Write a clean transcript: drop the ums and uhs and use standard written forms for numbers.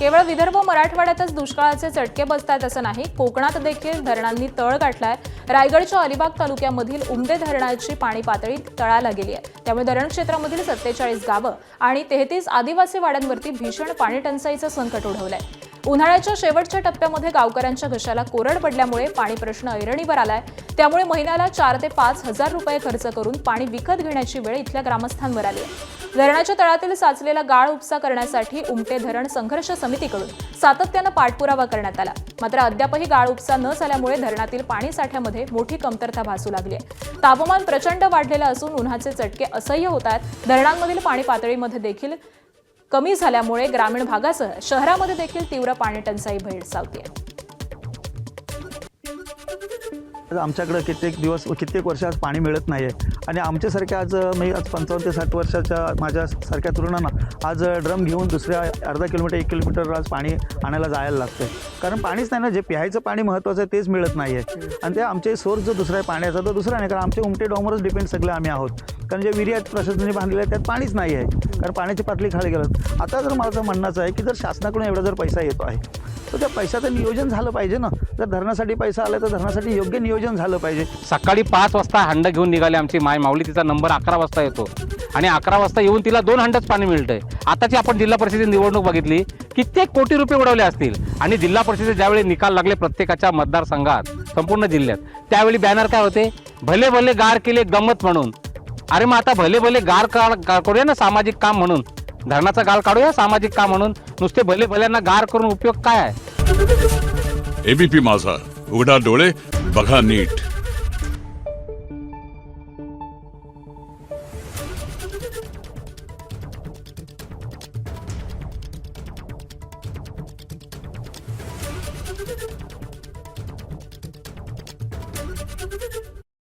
केवळ विदर्भ मराठवाड्यातच दुष्काळाचे चटके बसतात असं नाही, कोकणात देखील धरणांनी तळ गाठलाय। रायगडच्या अलिबाग तालुक्यामधील उमदे धरणाची पाणी पातळी तळाला गेली आहे। त्यामुळे धरण क्षेत्रामधील 47 गावं आणि 33 आदिवासी वाड्यांवरती भीषण पाणी टंचाईचं संकट ओढवलंय। उन्हाळ्याच्या शेवटच्या टप्प्यामध्ये गावकऱ्यांच्या घशाला कोरड पडल्यामुळे पाणी प्रश्न ऐरणीवर आलाय। त्यामुळे महिन्याला 4 ते 5 हजार रुपये खर्च करून पाणी विकत घेण्याची वेळ इथल्या ग्रामस्थांवर आली आहे। धरणाच्या तळातील साचलेला गाळ उपसा करण्यासाठी उमटे धरण संघर्ष समितीकडून सातत्यानं पाठपुरावा करण्यात आला, मात्र अद्यापही गाळ उपसा न झाल्यामुळे धरणातील पाणी साठ्यामध्ये मोठी कमतरता भासू लागली आहे। तापमान प्रचंड वाढलेलं असून उन्हाचे चटके असह्य होत आहेत। धरणांमधील पाणी पातळीमध्ये देखील कमी झाल्यामुळे ग्रामीण भागासह शहरामध्ये देखील तीव्र पाणी टंचाई भेडसावते। आमच्याकडे कित्येक वर्ष आज पाणी मिळत नाही आहे आणि आमच्यासारख्या आज 55 ते 60 वर्षाच्या माझ्यासारख्या तरुणांना आज ड्रम घेऊन दुसऱ्या अर्धा किलोमीटर 1 किलोमीटर आज पाणी आणायला जायला लागतं, कारण पाणीच नाही ना। जे प्यायचं पाणी महत्त्वाचं आहे तेच मिळत नाही आहे आणि ते आमचे सोर्स जो दुसरा आहे पाण्याचा तो दुसरा नाही, कारण आमचे उमटे डोंगरच डिपेंड सगळे आम्ही आहोत। कारण जे विहिरी आहेत प्रशासनाने बांधलेले आहेत त्यात पाणीच नाही आहे, कारण पाण्याची पातळी खाली गेलं। आता जर माझं म्हणणंच आहे की जर शासनाकडून एवढा जर पैसा येतो आहे तर त्या पैशाचं नियोजन झालं पाहिजे ना। जर धरणासाठी पैसा आला तर धरणासाठी योग्य नियोजन झालं पाहिजे। सकाळी 5 वाजता हंड घेऊन निघाले आमची माय माऊली, तिचा नंबर 11 वाजता येतो आणि 11 वाजता येऊन तिला 2 हंडच पाणी मिळतंय। आताची आपण जिल्हा परिषदेची निवडणूक बघितली, कित्येक कोटी रुपये उडवले असतील आणि जिल्हा परिषदेचे ज्यावेळी निकाल लागले प्रत्येकाच्या मतदारसंघात संपूर्ण जिल्ह्यात, त्यावेळी बॅनर काय होते, भले भले गार केले गंमत म्हणून। अरे मग आता भले भले गार करूया ना सामाजिक काम म्हणून, धरणाचा गाळ काढूया सामाजिक काम म्हणून, नुसते भले भल्यांना गार करून उपयोग काय आहे। एबीपी माझा, उघडा डोळे बघा नीट। Thank you.